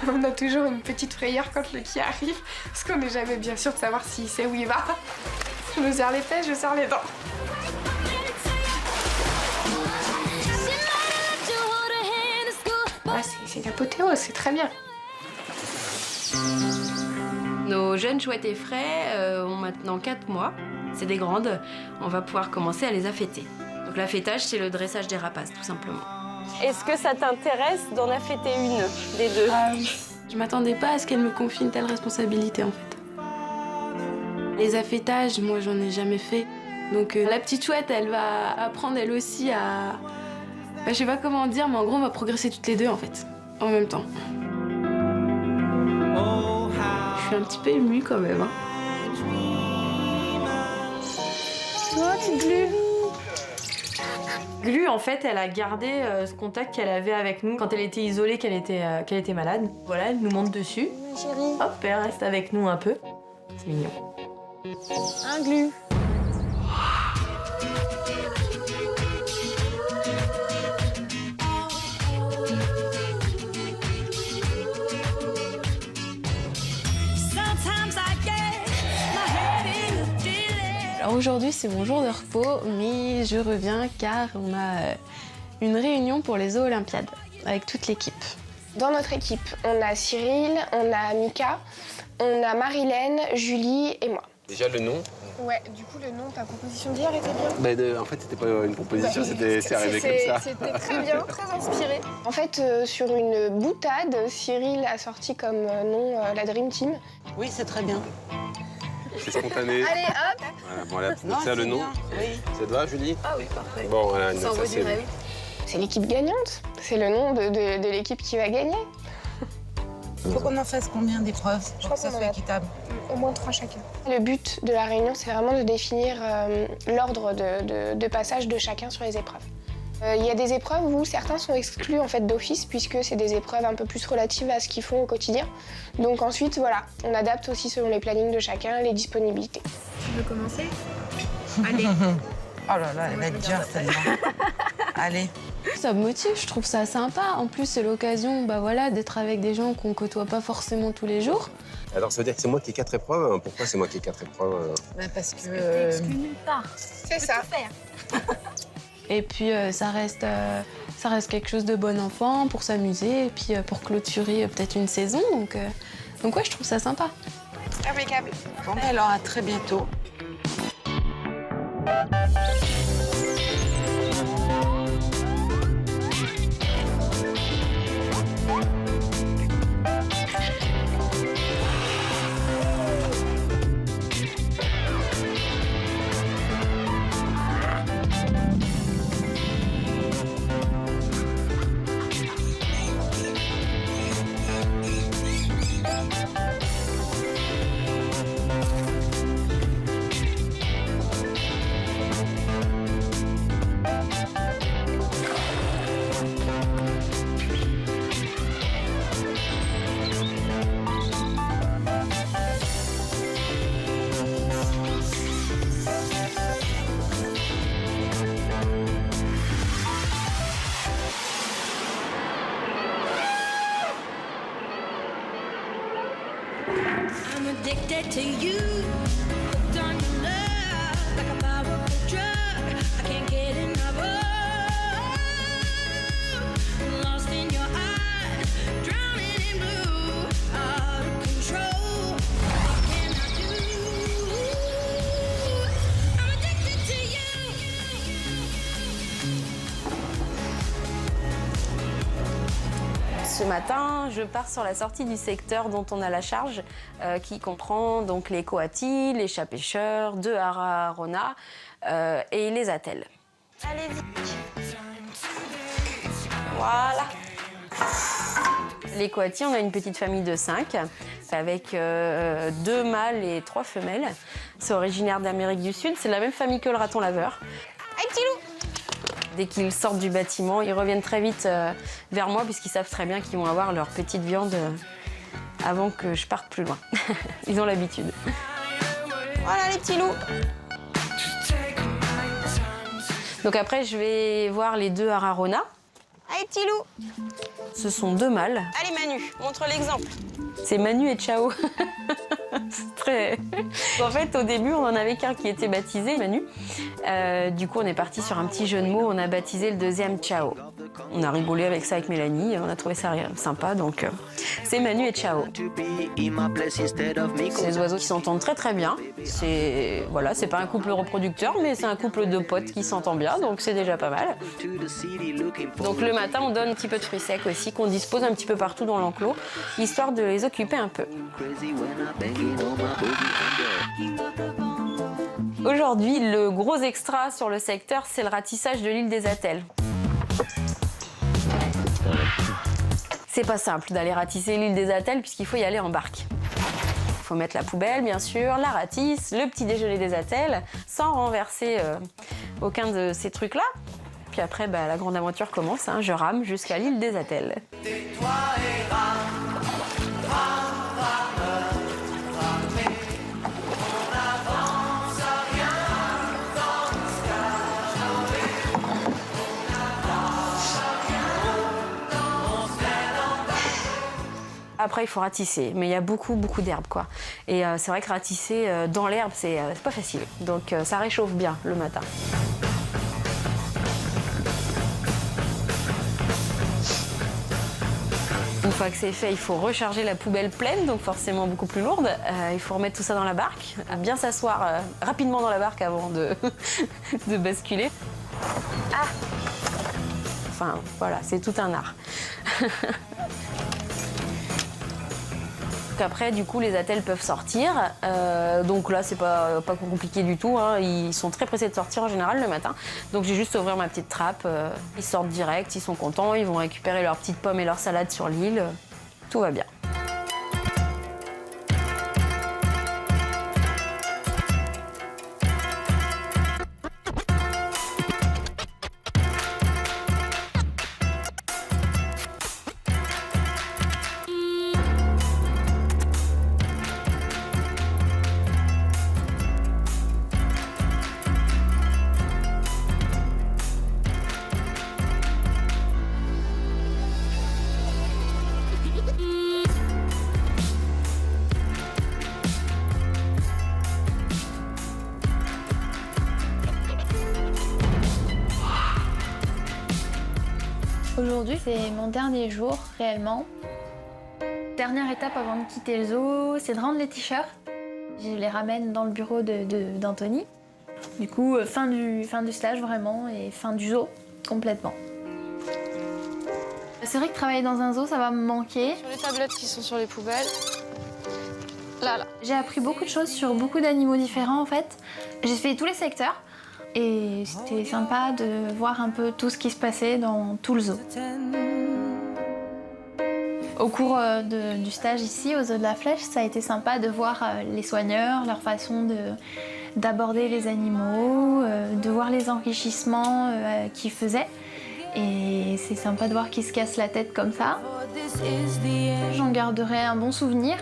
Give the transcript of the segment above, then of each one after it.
On a toujours une petite frayeur quand le qui arrive, parce qu'on n'est jamais bien sûr de savoir s'il sait où il va. Je me serre les fesses, je serre les dents. Ah, c'est l'apothéose, c'est très bien. Nos jeunes chouettes et frais ont maintenant 4 mois. C'est des grandes. On va pouvoir commencer à les affêter. Donc l'affêtage, c'est le dressage des rapaces, tout simplement. Est-ce que ça t'intéresse d'en affêter une des deux? Je m'attendais pas à ce qu'elle me confie une telle responsabilité, en fait. Les affêtages, moi, j'en ai jamais fait. Donc la petite chouette, elle va apprendre, elle aussi, à... je sais pas comment dire, mais en gros, on va progresser toutes les deux, en fait, en même temps. Je suis un petit peu émue, quand même. Hein. Oh, petite Glu. Glu, en fait, elle a gardé ce contact qu'elle avait avec nous quand elle était isolée, qu'elle était malade. Voilà, elle nous monte dessus. Chérie. Hop, elle reste avec nous un peu. C'est mignon. Un Glu. Alors aujourd'hui, c'est mon jour de repos, mais je reviens car on a une réunion pour les Eaux Olympiades avec toute l'équipe. Dans notre équipe, on a Cyril, on a Mika, on a Marilène, Julie et moi. Déjà le nom. Ouais, du coup, le nom, ta proposition d'hier était bien. En fait, c'était pas une proposition, c'est arrivé comme ça. C'était très bien, très inspiré. En fait, sur une boutade, Cyril a sorti comme nom la Dream Team. Oui, c'est très bien. C'est spontané. Allez, hop. Voilà, bon, là, donc ça le nom. Bien. Oui. Ça te va, Julie? Ah oui, parfait. Bon, voilà, Ça envoie du rêve. C'est l'équipe gagnante. C'est le nom de l'équipe qui va gagner. Faut qu'on en fasse combien d'épreuves Je pour crois que ça qu'on en soit a équitable? au moins 3 chacun. Le but de la réunion, c'est vraiment de définir l'ordre de passage de chacun sur les épreuves. Il y a des épreuves où certains sont exclus en fait d'office puisque c'est des épreuves un peu plus relatives à ce qu'ils font au quotidien. Donc ensuite, voilà, on adapte aussi selon les plannings de chacun, les disponibilités. Tu veux commencer? Allez. Oh là là, elle va être dure celle-là. Allez. Ça me motive, je trouve ça sympa. En plus, c'est l'occasion voilà, d'être avec des gens qu'on côtoie pas forcément tous les jours. Alors, ça veut dire que c'est moi qui ai 4 épreuves. Pourquoi c'est moi qui ai 4 épreuves? Parce que... T'es exclu nulle part. C'est ça. Et puis, ça reste quelque chose de bon enfant pour s'amuser et puis pour clôturer peut-être une saison. Donc ouais, je trouve ça sympa. Impeccable. Bon, ben alors, à très bientôt. I'm addicted to you. Hooked on your love like a powerful drug. I can't get enough of. Lost in your eyes, drowning in blue. Out of control. What can I do? I'm addicted to you. Ce matin, je pars sur la sortie du secteur dont on a la charge, qui comprend donc les coatis, les chats pêcheurs, 2 haras Rona et les attelles. Allez vite. Voilà. Les coatis, on a une petite famille de 5, avec 2 mâles et 3 femelles. C'est originaire d'Amérique du Sud, c'est la même famille que le raton laveur. Allez, petit loup! Dès qu'ils sortent du bâtiment, ils reviennent très vite vers moi puisqu'ils savent très bien qu'ils vont avoir leur petite viande avant que je parte plus loin. Ils ont l'habitude. Voilà les petits loups. Donc après, je vais voir les 2 haras Rona Allez, petit loup. Ce sont 2 mâles. Allez, Manu, montre l'exemple. C'est Manu et Ciao. C'est très... En fait, au début, on en avait qu'un qui était baptisé, Manu. Du coup, on est parti sur un petit jeu de mots. On a baptisé le deuxième Ciao. On a rigolé avec ça avec Mélanie. On a trouvé ça sympa. Donc, c'est Manu et Ciao. C'est des oiseaux qui s'entendent très très bien. C'est pas un couple reproducteur, mais c'est un couple de potes qui s'entend bien. Donc, c'est déjà pas mal. Donc, le matin, on donne un petit peu de fruits secs aussi, qu'on dispose un petit peu partout dans l'enclos, histoire de les occuper un peu. Aujourd'hui, le gros extra sur le secteur, c'est le ratissage de l'île des Attelles. C'est pas simple d'aller ratisser l'île des Attelles puisqu'il faut y aller en barque. Il faut mettre la poubelle, bien sûr, la ratisse, le petit déjeuner des Attelles, sans renverser aucun de ces trucs-là. Puis après, la grande aventure commence. Je rame jusqu'à l'île des Attelles. Après, il faut ratisser, mais il y a beaucoup d'herbe, quoi. Et c'est vrai que ratisser dans l'herbe, c'est pas facile. Donc ça réchauffe bien le matin. Une fois que c'est fait, il faut recharger la poubelle pleine, donc forcément beaucoup plus lourde. Il faut remettre tout ça dans la barque, bien s'asseoir rapidement dans la barque avant de, de basculer. Ah! Enfin, voilà, c'est tout un art. Après, du coup, les attelles peuvent sortir. Donc là, c'est pas compliqué du tout. Ils sont très pressés de sortir en général le matin. Donc j'ai juste à ouvrir ma petite trappe. Ils sortent direct, ils sont contents. Ils vont récupérer leurs petites pommes et leurs salades sur l'île. Tout va bien. Aujourd'hui, c'est mon dernier jour, réellement. Dernière étape avant de quitter le zoo, c'est de rendre les t-shirts. Je les ramène dans le bureau d'Anthony. Du coup, fin du stage vraiment et fin du zoo, complètement. C'est vrai que travailler dans un zoo, ça va me manquer. Sur les tablettes qui sont sur les poubelles. Là. J'ai appris beaucoup de choses sur beaucoup d'animaux différents, en fait. J'ai fait tous les secteurs. Et c'était sympa de voir un peu tout ce qui se passait dans tout le zoo. Au cours du stage ici, au zoo de la Flèche, ça a été sympa de voir les soigneurs, leur façon d'aborder les animaux, de voir les enrichissements qu'ils faisaient. Et c'est sympa de voir qu'ils se cassent la tête comme ça. J'en garderai un bon souvenir,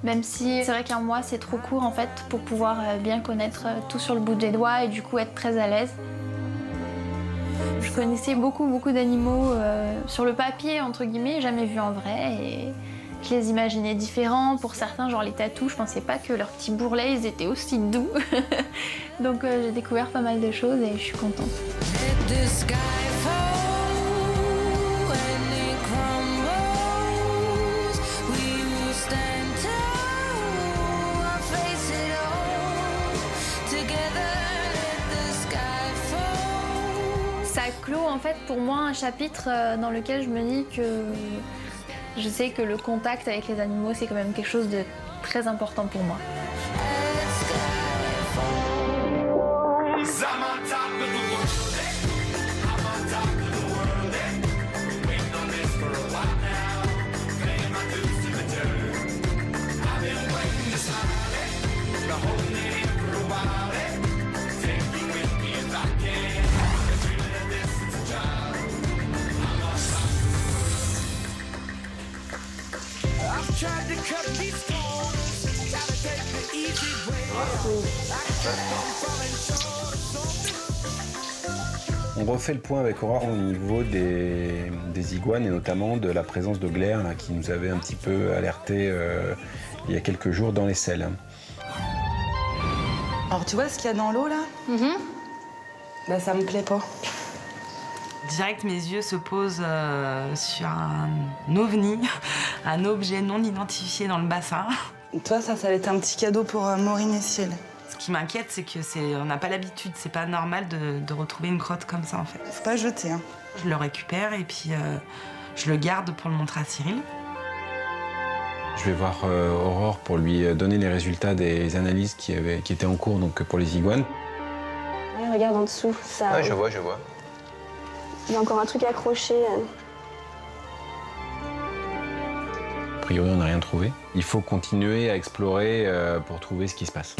même si c'est vrai qu'un mois c'est trop court en fait pour pouvoir bien connaître tout sur le bout des doigts et du coup être très à l'aise. Je connaissais beaucoup d'animaux sur le papier entre guillemets, jamais vus en vrai et je les imaginais différents. Pour certains, genre les tatous, je pensais pas que leurs petits bourrelets ils étaient aussi doux. Donc j'ai découvert pas mal de choses et je suis contente. Ça clôt en fait pour moi un chapitre dans lequel je me dis que je sais que le contact avec les animaux c'est quand même quelque chose de très important pour moi. On refait le point avec Aurore au niveau des iguanes et notamment de la présence de glaire là, qui nous avait un petit peu alerté il y a quelques jours dans les selles. Alors, tu vois ce qu'il y a dans l'eau, là? Bah, ça me plaît pas. Direct, mes yeux se posent sur un ovni, un objet non identifié dans le bassin. Toi, ça va être un petit cadeau pour Maureen et Ciel. Ce qui m'inquiète, c'est que on n'a pas l'habitude, c'est pas normal de retrouver une crotte comme ça en fait. Faut pas jeter, hein. Je le récupère et puis je le garde pour le montrer à Cyril. Je vais voir Aurore pour lui donner les résultats des analyses qui étaient en cours donc, pour les iguanes. Ouais, regarde en dessous, ça. Ouais, je vois. Il y a encore un truc accroché. A priori, on n'a rien trouvé. Il faut continuer à explorer pour trouver ce qui se passe.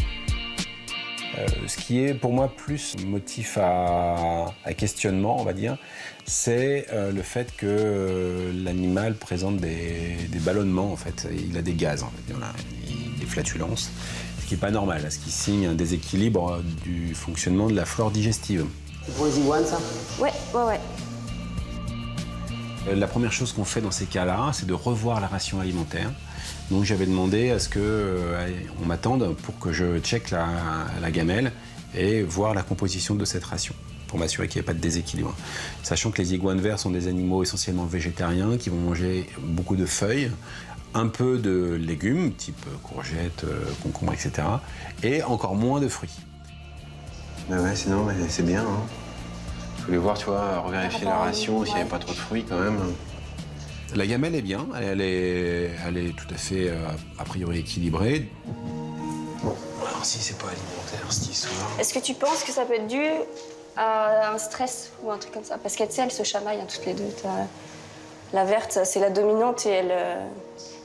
Ce qui est pour moi plus motif à questionnement, on va dire, c'est le fait que l'animal présente des ballonnements, en fait. Il a des gaz, en fait. Voilà. Des flatulences, ce qui n'est pas normal, ce qui signe un déséquilibre du fonctionnement de la flore digestive. C'est pour les iguanes, ça? Ouais. La première chose qu'on fait dans ces cas-là, c'est de revoir la ration alimentaire. Donc j'avais demandé à ce qu'on m'attende pour que je check la gamelle et voir la composition de cette ration, pour m'assurer qu'il n'y ait pas de déséquilibre. Sachant que les iguanes verts sont des animaux essentiellement végétariens qui vont manger beaucoup de feuilles, un peu de légumes, type courgettes, concombres, etc. et encore moins de fruits. Bah ouais, sinon, mais c'est bien. Hein. Je voulais voir, tu vois, revérifier la ration, s'il n'y avait pas trop de fruits quand même. La gamelle est bien, elle est tout à fait, a priori, équilibrée. Bon, alors si c'est pas alimentaire, cette histoire... Est-ce que tu penses que ça peut être dû à un stress ou un truc comme ça? Parce qu'elle, tu sais, elles se chamaillent hein, toutes les deux. La verte, c'est la dominante et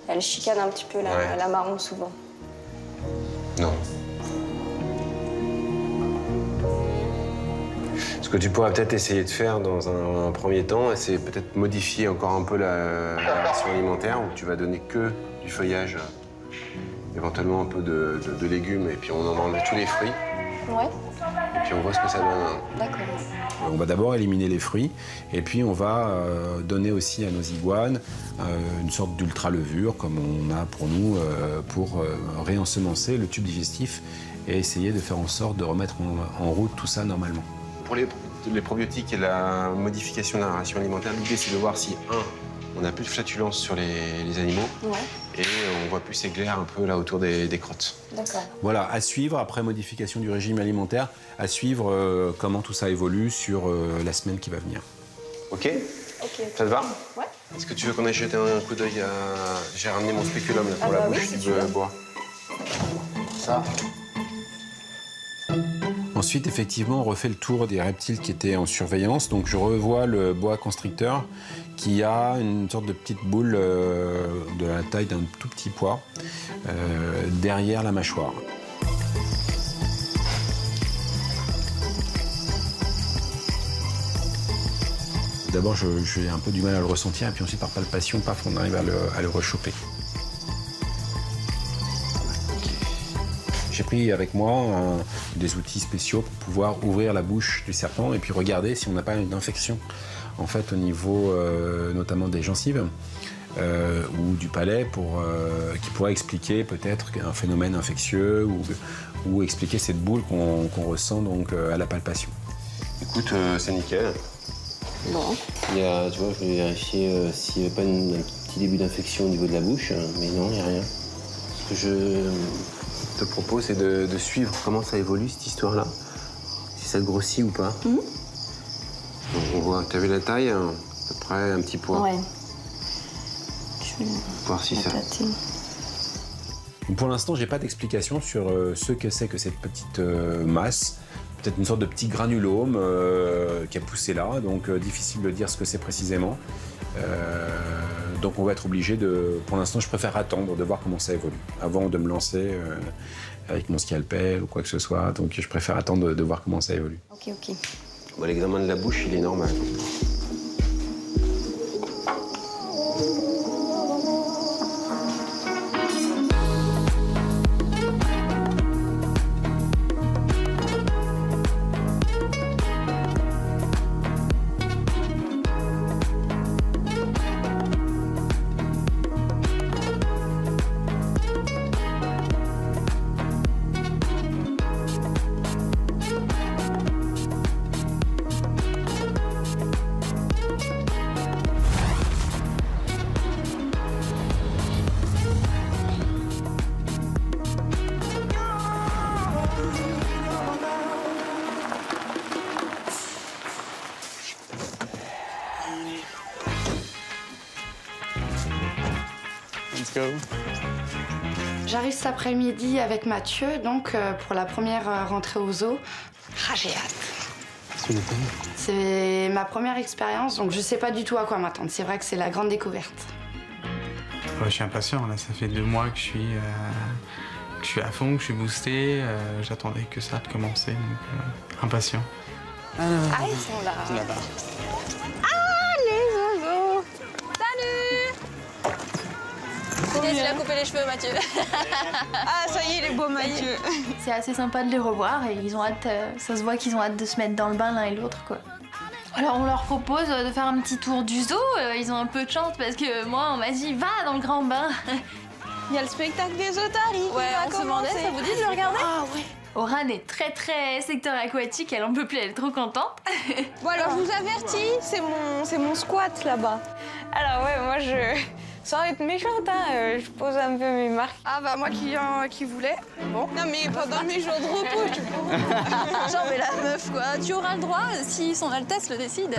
elle chicane un petit peu la marron souvent. Non. Ce que tu pourrais peut-être essayer de faire dans un premier temps, c'est peut-être modifier encore un peu la ration alimentaire, où tu vas donner que du feuillage, éventuellement un peu de légumes, et puis on en enlève tous les fruits. Ouais. Et puis on voit ce que ça donne. D'accord. On va d'abord éliminer les fruits, et puis on va donner aussi à nos iguanes une sorte d'ultra-levure, comme on a pour nous, pour réensemencer le tube digestif et essayer de faire en sorte de remettre en route tout ça normalement. Pour les probiotiques et la modification de la ration alimentaire, l'idée c'est de voir si, on n'a plus de flatulence sur les animaux, et on voit plus ces glaires un peu là autour des crottes. D'accord. Voilà, à suivre, après modification du régime alimentaire, à suivre comment tout ça évolue sur la semaine qui va venir. Ok. Ça te va? Ouais. Est-ce que tu veux qu'on aille jeter un coup d'œil à... J'ai ramené mon spéculum là, pour la bouche, si tu veux boire. Ça. Ensuite, effectivement, on refait le tour des reptiles qui étaient en surveillance. Donc, je revois le boa constricteur qui a une sorte de petite boule de la taille d'un tout petit pois derrière la mâchoire. D'abord, j'ai un peu du mal à le ressentir, et puis ensuite, par palpation, paf, on arrive à le rechoper. J'ai pris avec moi des outils spéciaux pour pouvoir ouvrir la bouche du serpent et puis regarder si on n'a pas une infection en fait au niveau notamment des gencives ou du palais qui pourrait expliquer peut-être un phénomène infectieux ou expliquer cette boule qu'on ressent donc à la palpation. Écoute, c'est nickel. Bon. Tu vois, je vais vérifier s'il n'y avait pas un petit début d'infection au niveau de la bouche, mais non, il n'y a rien. Ce que je te propose, c'est de suivre comment ça évolue, cette histoire-là. Si ça grossit ou pas. Mhm. Donc, on voit, t'as vu la taille, à peu près un petit pois. Ouais. Je vais voir si ça... tâter. Pour l'instant, j'ai pas d'explication sur ce que c'est que cette petite masse. Peut-être une sorte de petit granulome qui a poussé là, donc difficile de dire ce que c'est précisément. Donc on va être obligé de... Pour l'instant, je préfère attendre de voir comment ça évolue avant de me lancer avec mon scalpel ou quoi que ce soit. Donc je préfère attendre de voir comment ça évolue. Ok. Bon, l'examen de la bouche, il est normal. Let's go. J'arrive cet après-midi avec Mathieu, donc pour la première rentrée au zoo. Ah, j'ai hâte. C'est ma première expérience, donc je sais pas du tout à quoi m'attendre. C'est vrai que c'est la grande découverte. Je suis impatient, là, ça fait 2 mois que je suis à fond, que je suis boosté. J'attendais que ça de commencer, donc impatient. Ah, ils sont là. Là-bas. Ah, les zozos. Salut. Il a coupé les cheveux, Mathieu. Ah, ça y est, il est beau, Mathieu. C'est assez sympa de les revoir et ils ont hâte, ça se voit qu'ils ont hâte de se mettre dans le bain l'un et l'autre, quoi. Alors on leur propose de faire un petit tour du zoo, ils ont un peu de chance parce que moi on m'a dit va dans le grand bain. Il y a le spectacle des otaries. Ouais, on se demandait, ça vous dit de le regarder? Ah ouais. Oran est très secteur aquatique, elle en peut plus, elle est trop contente. Bon alors je vous avertis, c'est mon squat là-bas. Alors ouais, moi sans être méchante, hein, je pose un peu mes marques. Ah bah moi qui voulais. Bon. Non mais pendant mes jours de repos, tu vois. Genre mais la meuf quoi, tu auras le droit si son Altesse le décide.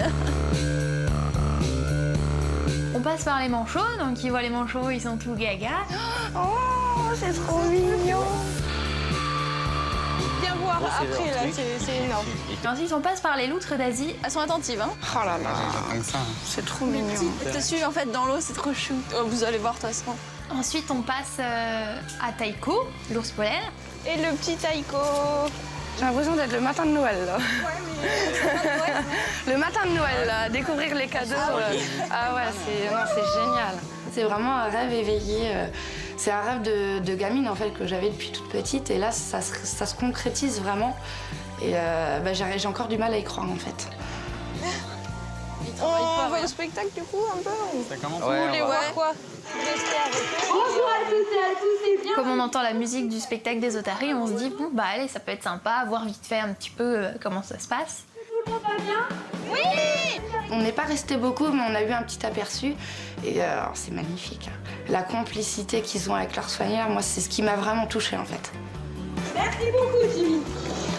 On passe par les manchots, donc ils voient les manchots, ils sont tout gaga. Oh, c'est trop mignon. Viens voir après là, c'est énorme. Ensuite on passe par les loutres d'Asie. Elles sont attentives, hein. Oh là là, c'est trop mignon. Elles te suivent en fait dans l'eau, c'est trop chou. Oh, vous allez voir de toute façon. Ensuite on passe à Taiko, l'ours polaire. Et le petit Taiko. J'ai l'impression d'être le matin de Noël là. Le matin de Noël là, découvrir les cadeaux. Ah ouais, c'est génial. C'est vraiment un rêve éveillé. C'est un rêve de gamine en fait que j'avais depuis toute petite et là ça se concrétise vraiment. Et j'ai encore du mal à y croire en fait. On va au spectacle du coup un peu. Ça commence. Vous voulez voir quoi? Bonjour à toutes et à tous et bien. Comme on entend la musique du spectacle des otaries, on se dit bon bah allez ça peut être sympa, voir vite fait un petit peu comment ça se passe. Tout va bien? Oui. On n'est pas resté beaucoup mais on a eu un petit aperçu et c'est magnifique. La complicité qu'ils ont avec leurs soigneurs, moi c'est ce qui m'a vraiment touchée en fait. Merci beaucoup Jimmy.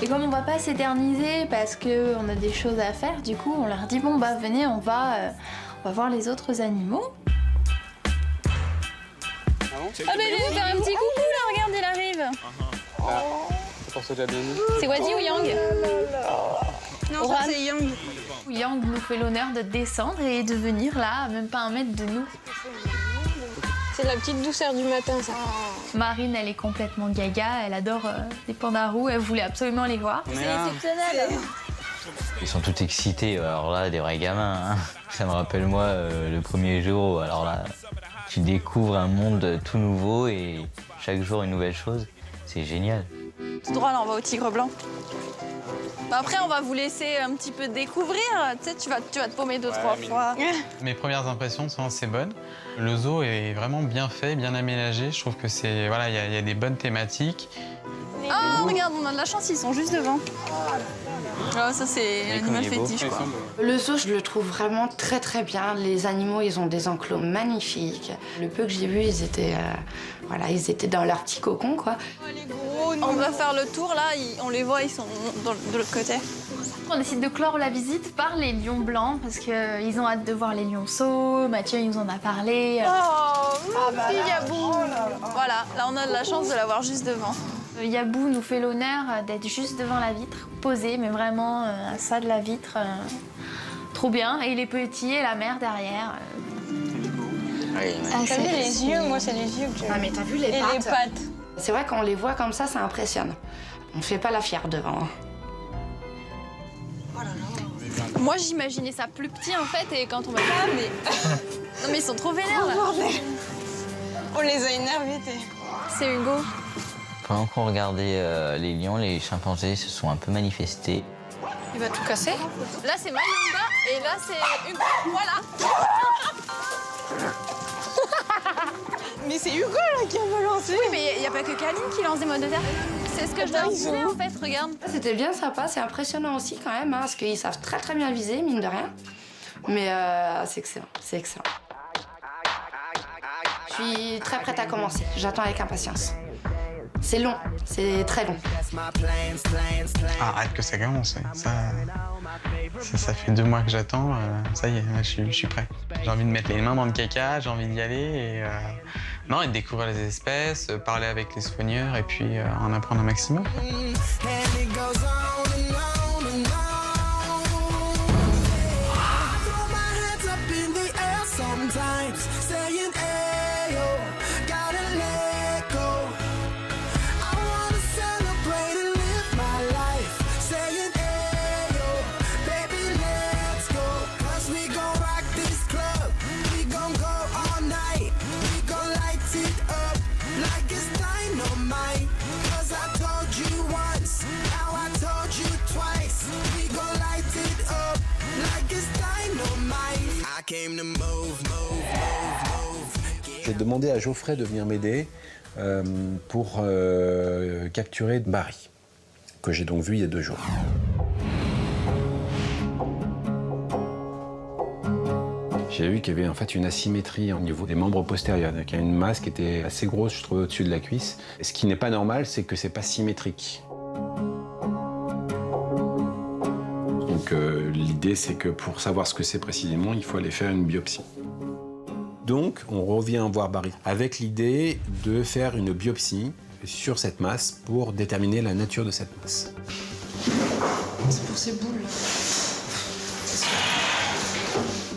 Et comme on va pas s'éterniser parce qu'on a des choses à faire, du coup on leur dit bon bah venez on va voir les autres animaux. Ah bah il va nous faire un petit coucou là, regarde il arrive. C'est pour ça que j'ai bien dit. C'est Wadi ou Yang? Non, ça c'est Yang. Yang nous fait l'honneur de descendre et de venir là, même pas 1 mètre de nous. C'est la petite douceur du matin ça. Marine elle est complètement gaga, elle adore les pandas roux, elle voulait absolument les voir. C'est exceptionnel. Ils sont tous excités, alors là, des vrais gamins. Hein. Ça me rappelle moi le premier jour, alors là, tu découvres un monde tout nouveau et chaque jour une nouvelle chose. C'est génial. Tout droit là, on va au tigre blanc. Bah après, on va vous laisser un petit peu découvrir. Tu sais, tu vas te paumer 2-3 fois. Mes premières impressions sont assez bonnes. Le zoo est vraiment bien fait, bien aménagé. Je trouve que c'est voilà, il y a des bonnes thématiques. Ah, regarde, on a de la chance, ils sont juste devant. Ah, ça, c'est l'animal fétiche, quoi. Le zoo, je le trouve vraiment très bien. Les animaux, ils ont des enclos magnifiques. Le peu que j'ai vu, ils étaient dans leur petit cocon, quoi. On va faire le tour, là, on les voit, ils sont de l'autre côté. On décide de clore la visite par les lions blancs parce qu'ils ont hâte de voir les lionceaux. Mathieu, il nous en a parlé. Oh, merci Yabou. Voilà, là, on a de la chance de l'avoir juste devant. Yabou nous fait l'honneur d'être juste devant la vitre, posé, mais vraiment à ça de la vitre. Trop bien. Et les petits et la mère derrière. T'as vu les yeux? Moi, c'est les yeux que j'aime. Ah, mais t'as vu les Et pattes? les pattes. C'est vrai, quand on les voit comme ça impressionne. On fait pas la fière devant. Moi, j'imaginais ça plus petit, en fait, et quand on va là, mais... Non, mais ils sont trop vénères, là. On les a énervés, C'est Hugo. Pendant qu'on regardait les lions, les chimpanzés se sont un peu manifestés. Il va tout casser. Là, c'est Mayumba, et là, c'est Hugo. Voilà. Mais c'est Hugo, là, qui a balancé. Oui, mais il n'y a pas que Kaline qui lance des modes de terre. C'est ce que je dois viser, en fait, regarde. C'était bien sympa, c'est impressionnant aussi quand même, hein, parce qu'ils savent très bien viser, mine de rien. Mais c'est excellent, c'est excellent. Je suis très prête à commencer, j'attends avec impatience. C'est long, c'est très long. Ah, hâte que ça commence. Ça fait 2 mois que j'attends. Ça y est, je suis prêt. J'ai envie de mettre les mains dans le caca, j'ai envie d'y aller et Non, et de découvrir les espèces, parler avec les soigneurs et puis en apprendre un maximum. J'ai demandé à Geoffrey de venir m'aider pour capturer Barry, que j'ai donc vu il y a 2 jours. J'ai vu qu'il y avait en fait une asymétrie au niveau des membres postérieurs, qu'il y a une masse qui était assez grosse, je trouvais, au-dessus de la cuisse. Et ce qui n'est pas normal, c'est que c'est pas symétrique. Donc l'idée, c'est que pour savoir ce que c'est précisément, il faut aller faire une biopsie. Donc, on revient voir Barry avec l'idée de faire une biopsie sur cette masse pour déterminer la nature de cette masse. C'est pour ces boules là.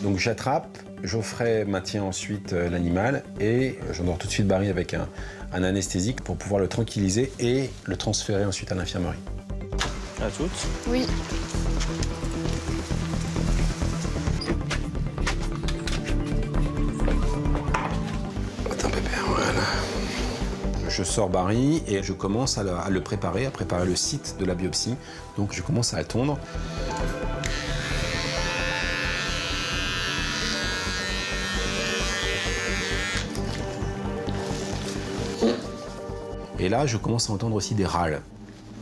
Donc j'attrape, Geoffrey maintient ensuite l'animal et j'endors tout de suite Barry avec un anesthésique pour pouvoir le tranquilliser et le transférer ensuite à l'infirmerie. À toutes? Oui. Je sors Barry et je commence à le préparer, à préparer le site de la biopsie. Donc je commence à la tondre. Et là, je commence à entendre aussi des râles.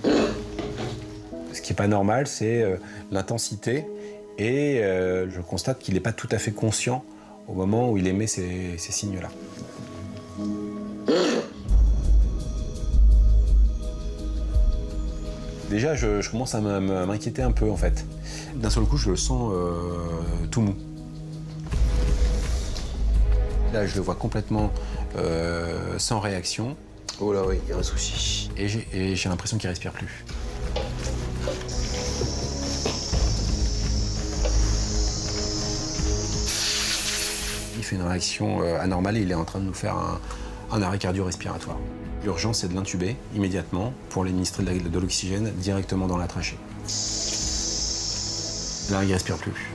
Ce qui n'est pas normal, c'est l'intensité. Et je constate qu'il n'est pas tout à fait conscient au moment où il émet ces signes-là. Déjà, je commence à m'inquiéter un peu, en fait. D'un seul coup, je le sens tout mou. Là, je le vois complètement sans réaction. Oh là, oui, il y a un souci. Et j'ai l'impression qu'il ne respire plus. Il fait une réaction anormale et il est en train de nous faire un arrêt cardio-respiratoire. L'urgence, c'est de l'intuber immédiatement pour l'administrer de l'oxygène directement dans la trachée. Là, il ne respire plus.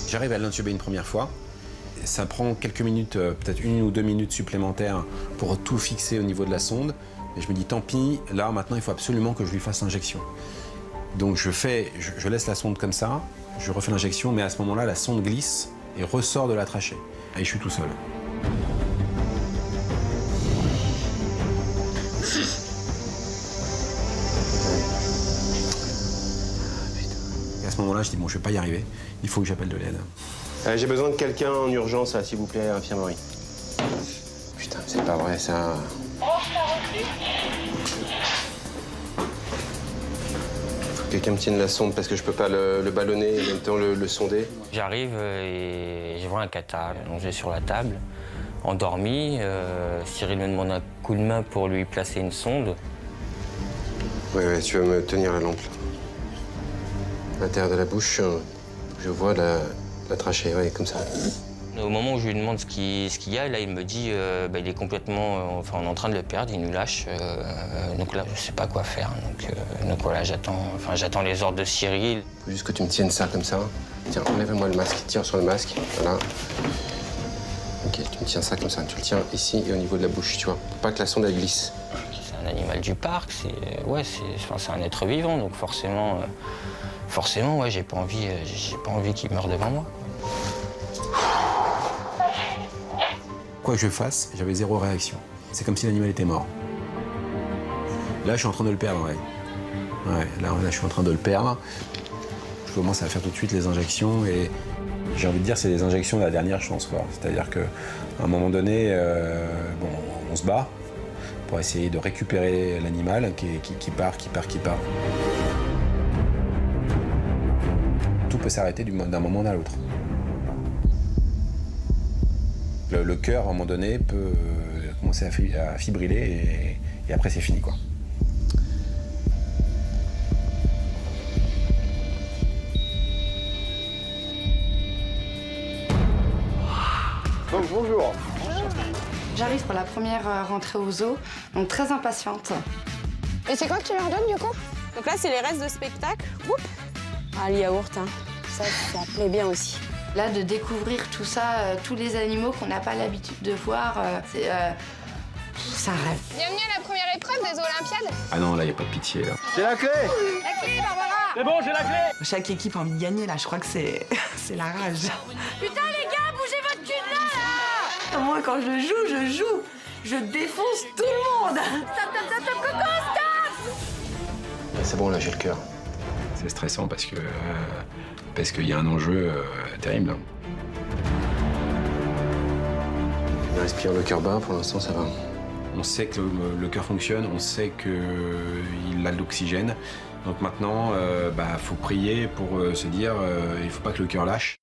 J'arrive à l'intuber une première fois. Ça prend quelques minutes, peut-être 1 ou 2 minutes supplémentaires pour tout fixer au niveau de la sonde. Et je me dis, tant pis, là, maintenant, il faut absolument que je lui fasse l'injection. Donc je laisse la sonde comme ça, je refais l'injection, mais à ce moment-là, la sonde glisse et ressort de la trachée. Et je suis tout seul. Et à ce moment-là, je dis, bon, je vais pas y arriver, il faut que j'appelle de l'aide. J'ai besoin de quelqu'un en urgence, là, s'il vous plaît, à l'infirmerie. Putain, c'est pas vrai, ça. Faut que quelqu'un me tienne la sonde parce que je peux pas le ballonner et en même temps le sonder. J'arrive et je vois un cata allongé sur la table, endormi. Cyril me demande un coup de main pour lui placer une sonde. Ouais, tu vas me tenir la lampe, là. À l'intérieur de la bouche, je vois la trachée, ouais, comme ça. Au moment où je lui demande ce qu'il y a, là, il me dit il est complètement... on est en train de le perdre, il nous lâche. Donc là, je sais pas quoi faire. Donc voilà, j'attends les ordres de Cyril. Faut juste que tu me tiennes ça comme ça. Tiens, enlève-moi le masque, tire sur le masque, voilà. Ok, tu me tiens ça comme ça, tu le tiens ici et au niveau de la bouche, tu vois, pour pas que la sonde elle glisse. C'est un animal du parc, c'est un être vivant, donc forcément, ouais, j'ai pas envie qu'il meure devant moi. Quoi que je fasse, j'avais 0 réaction. C'est comme si l'animal était mort. Là, je suis en train de le perdre, ouais. Ouais, là, je suis en train de le perdre. Je commence à faire tout de suite les injections et j'ai envie de dire c'est les injections de la dernière chance, quoi. C'est-à-dire qu'à un moment donné, on se bat, pour essayer de récupérer l'animal qui part. Tout peut s'arrêter d'un moment à l'autre. Le cœur, à un moment donné, peut commencer à fibriller et après c'est fini, quoi. Donc bonjour. J'arrive pour la première rentrée au zoo, donc très impatiente. Et c'est quoi que tu leur donnes du coup? Donc là, c'est les restes de spectacle. Oups. Ah, le yaourt, hein. Ça plaît bien aussi. Là, de découvrir tout ça, tous les animaux qu'on n'a pas l'habitude de voir, c'est un rêve. Bienvenue à la première épreuve des Olympiades. Ah non, là, il n'y a pas de pitié, là. J'ai la clé. La clé, Barbara. C'est bon, j'ai la clé. Chaque équipe a envie de gagner, là. Je crois que c'est la rage. Putain, les gars, bougez votre cul de là, là. Moi, quand je joue. Je défonce tout le monde. Stop, Coco, stop. C'est bon, là, j'ai le cœur. C'est stressant parce qu'il y a un enjeu terrible. Hein. Il respire le cœur bas, pour l'instant, ça va. On sait que le cœur fonctionne, on sait qu'il a de l'oxygène. Donc maintenant, faut prier pour se dire il ne faut pas que le cœur lâche.